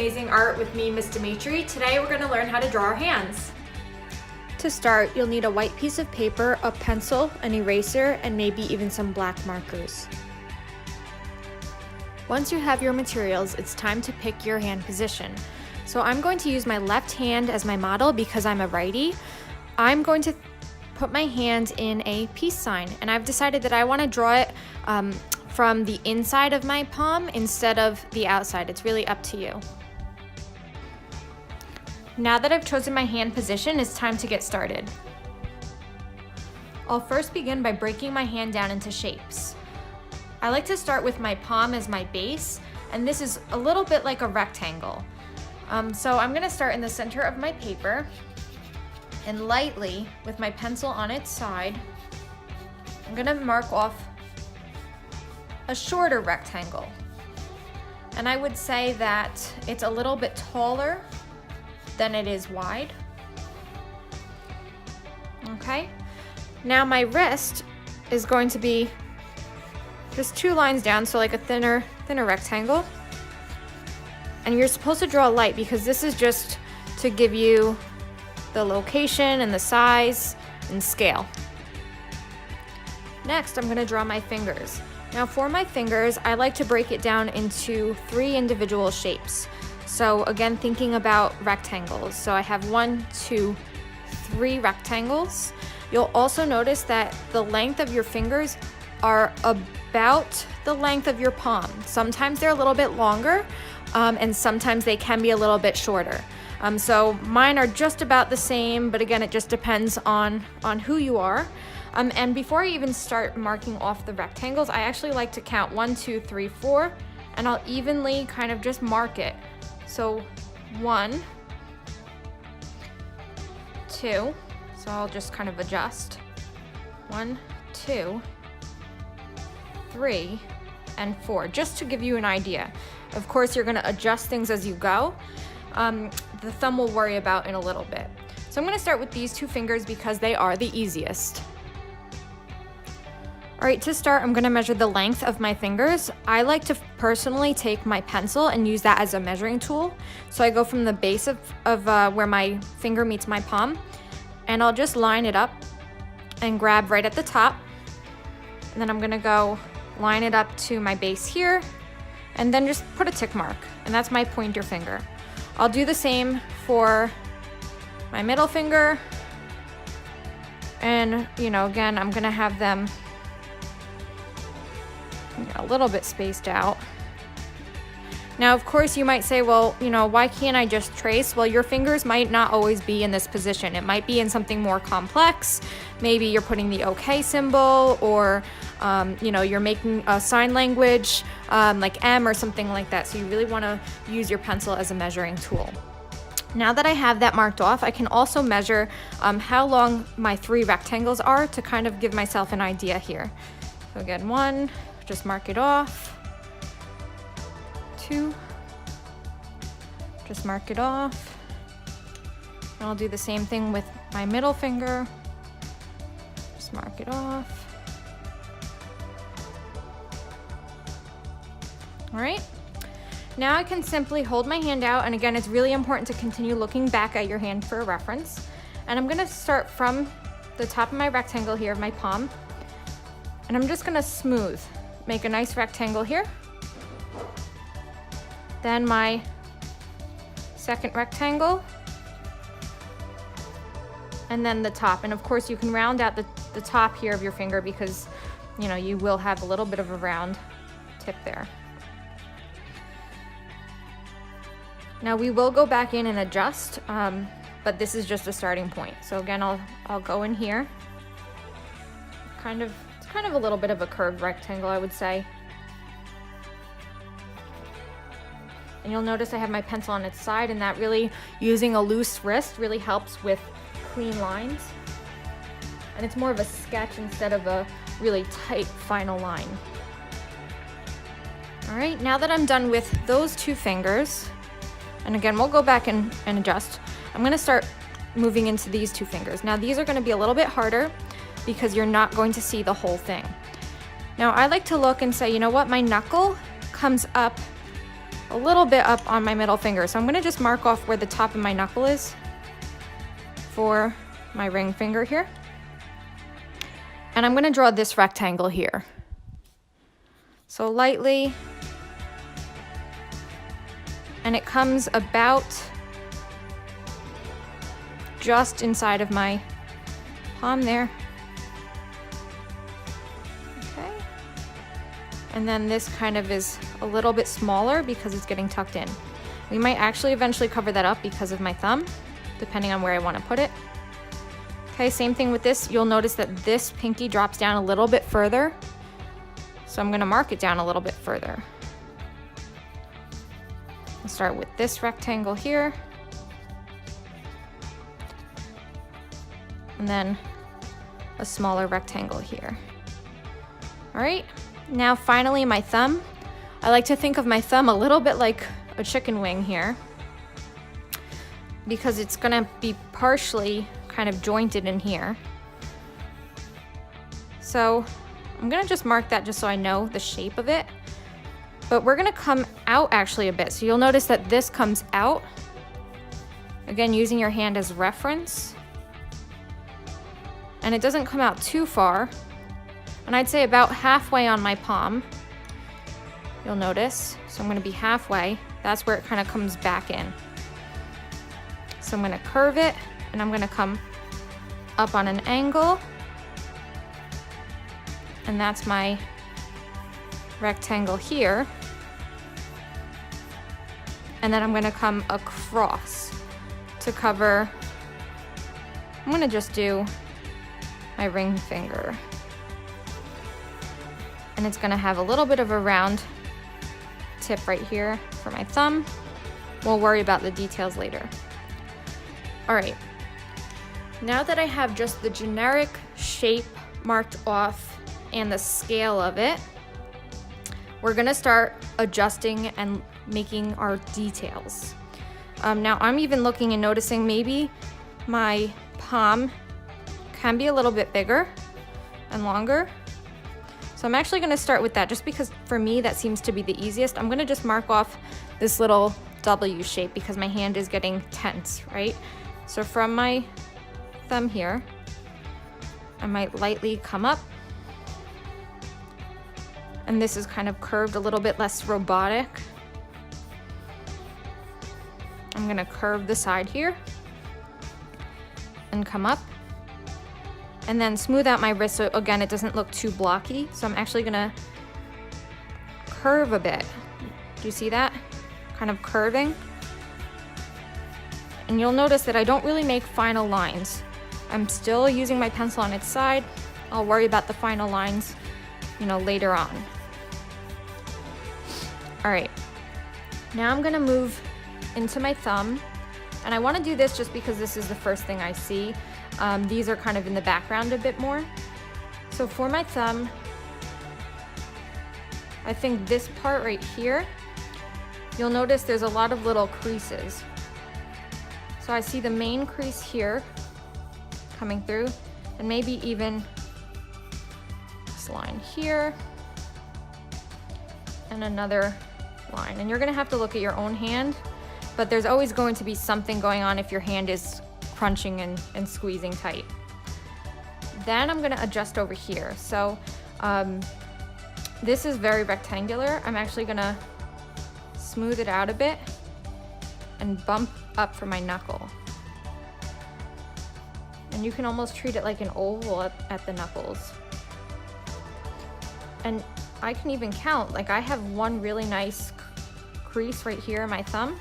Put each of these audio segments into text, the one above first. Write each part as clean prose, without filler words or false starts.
Amazing Art with me, Miss Dimitri. Today we're going to learn how to draw our hands. To start, you'll need a white piece of paper, a pencil, an eraser, and maybe even some black markers. Once you have your materials, it's time to pick your hand position. So I'm going to use my left hand as my model because I'm a righty. I'm going to put my hand in a peace sign, and I've decided that I want to draw it from the inside of my palm instead of the outside. It's really up to you. Now that I've chosen my hand position, it's time to get started. I'll first begin by breaking my hand down into shapes. I like to start with my palm as my base, and this is a little bit like a rectangle. So I'm going to start in the center of my paper, and lightly, with my pencil on its side, I'm going to mark off a shorter rectangle. And I would say that it's a little bit taller than it is wide. Okay, now my wrist is going to be just 2 lines down, so like a thinner rectangle. And you're supposed to draw light because this is just to give you the location and the size and scale. Next, I'm going to draw my fingers. Now for my fingers, I like to break it down into 3 individual shapes. So again, thinking about rectangles. So I have 1, 2, 3 rectangles. You'll also notice that the length of your fingers are about the length of your palm. Sometimes they're a little bit longer, and sometimes they can be a little bit shorter. So mine are just about the same, but again, it just depends on who you are. And before I even start marking off the rectangles, I actually like to count 1, 2, 3, 4, and I'll evenly kind of just mark it. So 1, 2, so I'll just kind of adjust. 1, 2, 3, and 4, just to give you an idea. Of course, you're gonna adjust things as you go. The thumb we'll worry about in a little bit. So I'm gonna start with these 2 fingers because they are the easiest. All right, to start, I'm gonna measure the length of my fingers. I like to personally take my pencil and use that as a measuring tool. So I go from the base of where my finger meets my palm, and I'll just line it up and grab right at the top. And then I'm gonna go line it up to my base here, and then just put a tick mark, and that's my pointer finger. I'll do the same for my middle finger, and again, I'm gonna have them a little bit spaced out. Now, of course, you might say, well, why can't I just trace? Well, your fingers might not always be in this position. It might be in something more complex. Maybe you're putting the OK symbol, or you're making a sign language like M or something like that. So you really want to use your pencil as a measuring tool. Now that I have that marked off, I can also measure how long my 3 rectangles are to kind of give myself an idea here. So again, 1, just mark it off. 2, just mark it off. And I'll do the same thing with my middle finger. Just mark it off. All right. Now I can simply hold my hand out, and again, it's really important to continue looking back at your hand for a reference. And I'm gonna start from the top of my rectangle here of my palm, and I'm just gonna smooth, make a nice rectangle here. Then my second rectangle, and then the top. And of course, you can round out the top here of your finger because you will have a little bit of a round tip there. Now we will go back in and adjust, but this is just a starting point. So again, I'll go in here. It's kind of a little bit of a curved rectangle, I would say. And you'll notice I have my pencil on its side, and that really, using a loose wrist really helps with clean lines. And it's more of a sketch instead of a really tight final line. All right, now that I'm done with those 2 fingers, and again, we'll go back and adjust, I'm gonna start moving into these 2 fingers. Now these are gonna be a little bit harder because you're not going to see the whole thing. Now I like to look and say, you know what, my knuckle comes up a little bit up on my middle finger. So I'm gonna just mark off where the top of my knuckle is for my ring finger here. And I'm gonna draw this rectangle here. So lightly, and it comes about just inside of my palm there. Okay. And then this kind of is a little bit smaller because it's getting tucked in. We might actually eventually cover that up because of my thumb, depending on where I want to put it. Okay, same thing with this. You'll notice that this pinky drops down a little bit further. So I'm going to mark it down a little bit further. I'll start with this rectangle here. And then a smaller rectangle here. All right, now finally my thumb. I like to think of my thumb a little bit like a chicken wing here, because it's gonna be partially kind of jointed in here. So I'm gonna just mark that just so I know the shape of it. But we're gonna come out actually a bit. So you'll notice that this comes out. Again, using your hand as reference. And it doesn't come out too far. And I'd say about halfway on my palm, you'll notice. So I'm gonna be halfway. That's where it kind of comes back in. So I'm gonna curve it, and I'm gonna come up on an angle. And that's my rectangle here. And then I'm gonna come across to cover, I'm gonna just do my ring finger. And it's gonna have a little bit of a round tip right here for my thumb. We'll worry about the details later. All right, now that I have just the generic shape marked off and the scale of it, we're gonna start adjusting and making our details. Now I'm even looking and noticing maybe my palm can be a little bit bigger and longer. So I'm actually gonna start with that just because for me that seems to be the easiest. I'm gonna just mark off this little W shape because my hand is getting tense, right? So from my thumb here, I might lightly come up. And this is kind of curved, a little bit less robotic. I'm gonna curve the side here and come up. And then smooth out my wrist so again, it doesn't look too blocky. So I'm actually gonna curve a bit. Do you see that? Kind of curving. And you'll notice that I don't really make final lines. I'm still using my pencil on its side. I'll worry about the final lines, later on. All right, now I'm gonna move into my thumb. And I wanna do this just because this is the first thing I see. These are kind of in the background a bit more. So for my thumb, I think this part right here, you'll notice there's a lot of little creases. So I see the main crease here coming through, and maybe even this line here, and another line. And you're gonna have to look at your own hand, but there's always going to be something going on if your hand is crunching and squeezing tight. Then I'm gonna adjust over here. So this is very rectangular. I'm actually gonna smooth it out a bit and bump up for my knuckle. And you can almost treat it like an oval at the knuckles. And I can even count, like I have one really nice crease right here in my thumb,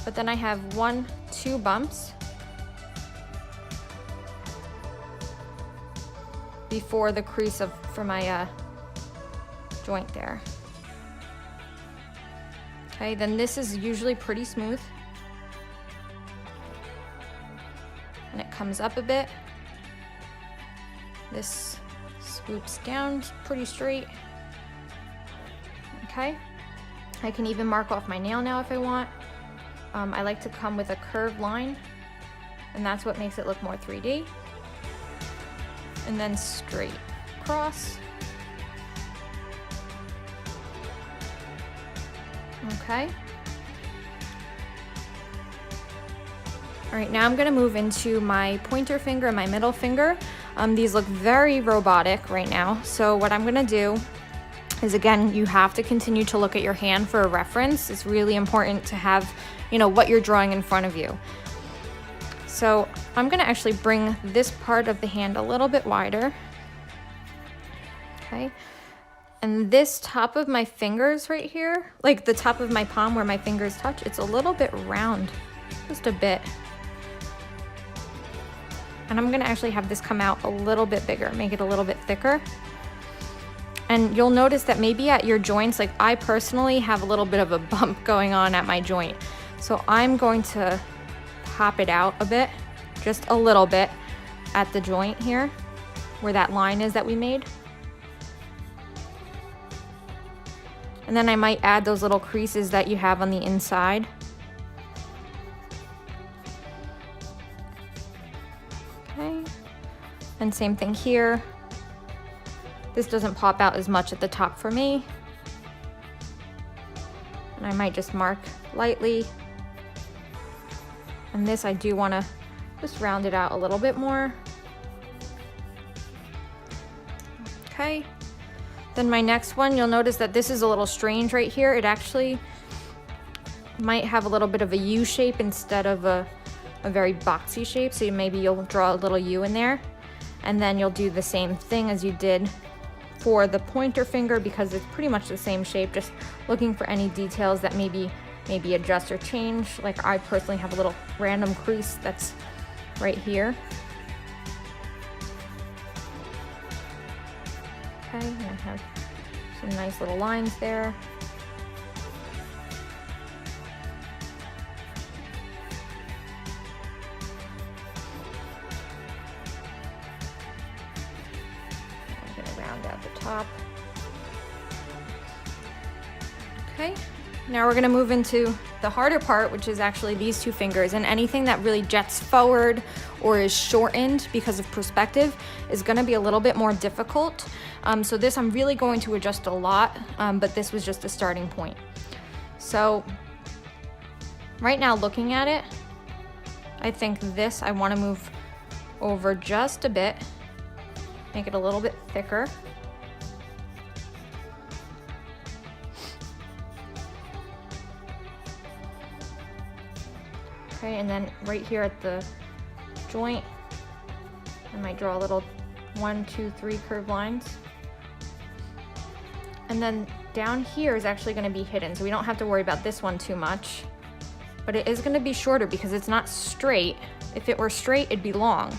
but then I have 1, 2 bumps before the crease for my joint there. Okay, then this is usually pretty smooth. And it comes up a bit. This swoops down pretty straight. Okay, I can even mark off my nail now if I want. I like to come with a curved line, and that's what makes it look more 3D. And then straight across. Okay. All right, now I'm gonna move into my pointer finger and my middle finger. These look very robotic right now. So what I'm gonna do is, again, you have to continue to look at your hand for a reference. It's really important to have, what you're drawing in front of you. So I'm gonna actually bring this part of the hand a little bit wider. Okay. And this top of my fingers right here, like the top of my palm where my fingers touch, it's a little bit round, just a bit. And I'm gonna actually have this come out a little bit bigger, make it a little bit thicker. And you'll notice that maybe at your joints, like I personally have a little bit of a bump going on at my joint. So I'm going to pop it out a bit, just a little bit at the joint here, where that line is that we made. And then I might add those little creases that you have on the inside. Okay, and same thing here. This doesn't pop out as much at the top for me. And I might just mark lightly. And this I do want to just round it out a little bit more. Okay. Then my next one, you'll notice that this is a little strange right here. It actually might have a little bit of a U shape instead of a very boxy shape. So maybe you'll draw a little U in there. And then you'll do the same thing as you did for the pointer finger, because it's pretty much the same shape, just looking for any details that maybe adjust or change. Like I personally have a little random crease that's right here. Okay, and I have some nice little lines there. I'm gonna round out the top. Okay, now we're gonna move into the harder part, which is actually these two fingers, and anything that really jets forward or is shortened because of perspective is gonna be a little bit more difficult. So this I'm really going to adjust a lot, but this was just a starting point. So right now, looking at it, I think this I wanna move over just a bit, make it a little bit thicker. Okay, and then right here at the joint, I might draw a little 1, 2, 3 curved lines. And then down here is actually gonna be hidden, so we don't have to worry about this one too much. But it is gonna be shorter because it's not straight. If it were straight, it'd be long.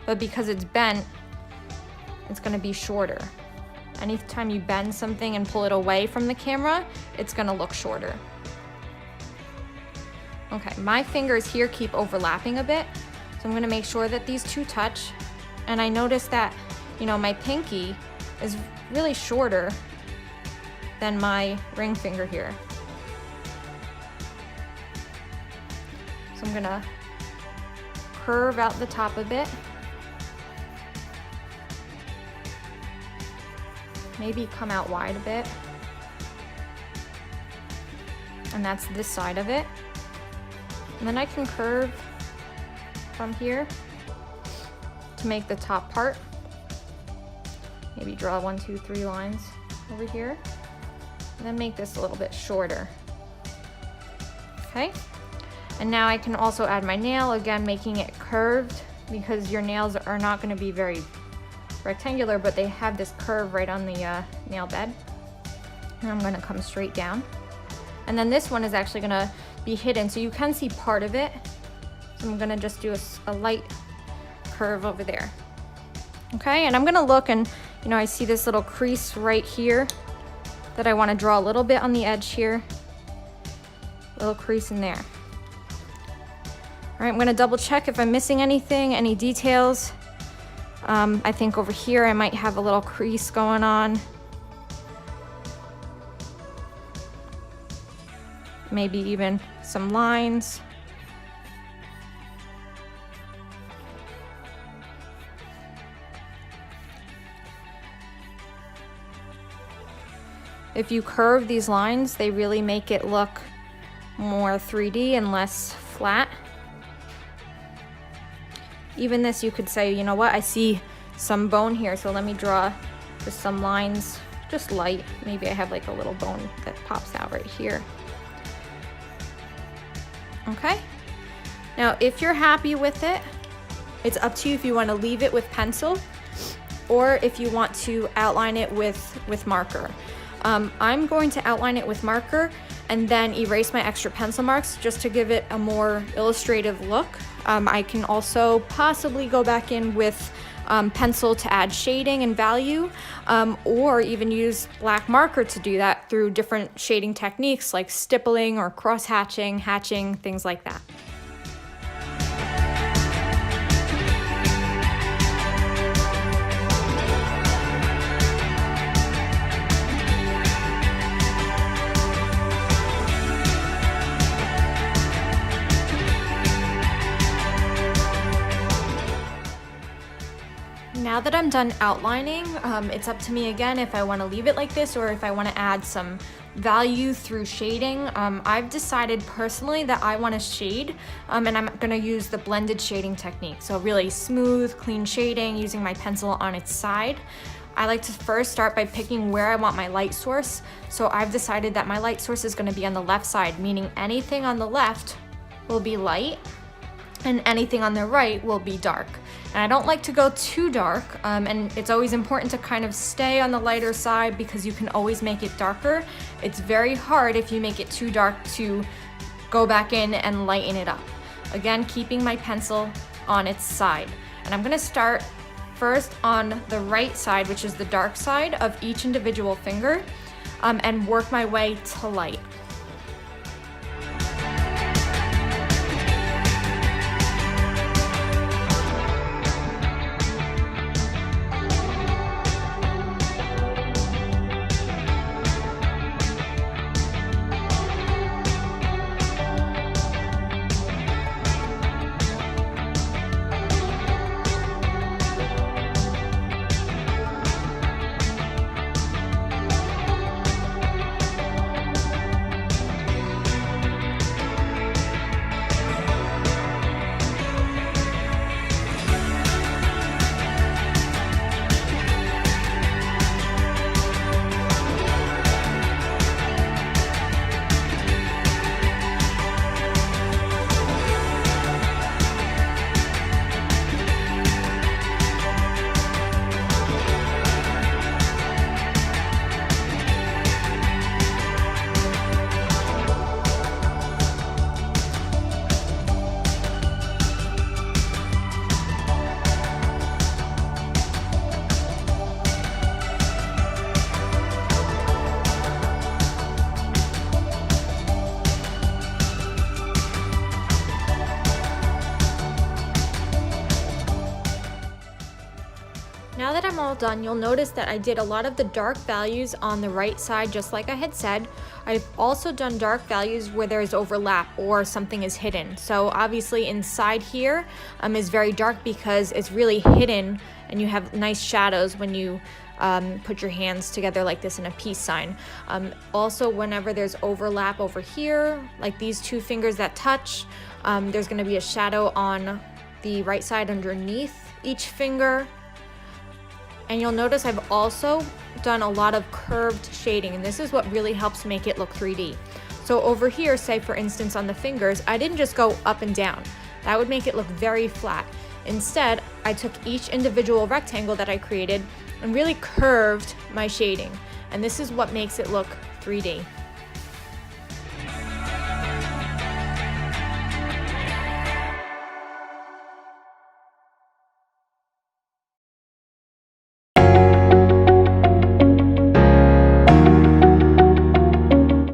But because it's bent, it's gonna be shorter. Anytime you bend something and pull it away from the camera, it's gonna look shorter. Okay, my fingers here keep overlapping a bit, so I'm gonna make sure that these two touch. And I notice that, my pinky is really shorter than my ring finger here. So I'm gonna curve out the top a bit. Maybe come out wide a bit. And that's this side of it. And then I can curve from here to make the top part. Maybe draw 1, 2, 3 lines over here. And then make this a little bit shorter. Okay. And now I can also add my nail, again making it curved, because your nails are not going to be very rectangular, but they have this curve right on the nail bed. And I'm going to come straight down. And then this one is actually going to be hidden, so you can see part of it. So I'm going to just do a light curve over there. Okay, and I'm going to look, and I see this little crease right here that I want to draw a little bit on the edge here. Little crease in there. All right, I'm going to double check if I'm missing anything, any details. I think over here I might have a little crease going on. Maybe even some lines. If you curve these lines, they really make it look more 3D and less flat. Even this, you could say, you know what, I see some bone here, so let me draw just some lines, just light. Maybe I have like a little bone that pops out right here. Okay, now if you're happy with it, it's up to you if you want to leave it with pencil or if you want to outline it with marker. I'm going to outline it with marker and then erase my extra pencil marks just to give it a more illustrative look. I can also possibly go back in with pencil to add shading and value, or even use black marker to do that through different shading techniques like stippling or cross hatching, things like that. Now that I'm done outlining, it's up to me again if I want to leave it like this or if I want to add some value through shading. I've decided personally that I want to shade, and I'm going to use the blended shading technique. So really smooth, clean shading using my pencil on its side. I like to first start by picking where I want my light source. So I've decided that my light source is going to be on the left side, meaning anything on the left will be light and anything on the right will be dark. And I don't like to go too dark, and it's always important to kind of stay on the lighter side because you can always make it darker. It's very hard if you make it too dark to go back in and lighten it up. Again, keeping my pencil on its side. And I'm gonna start first on the right side, which is the dark side of each individual finger, and work my way to light. Now that I'm all done, you'll notice that I did a lot of the dark values on the right side, just like I had said. I've also done dark values where there's overlap or something is hidden. So obviously inside here is very dark because it's really hidden and you have nice shadows when you put your hands together like this in a peace sign. Also, whenever there's overlap over here, like these two fingers that touch, there's gonna be a shadow on the right side underneath each finger. And you'll notice I've also done a lot of curved shading, and this is what really helps make it look 3D. So over here, say for instance on the fingers, I didn't just go up and down. That would make it look very flat. Instead, I took each individual rectangle that I created and really curved my shading. And this is what makes it look 3D.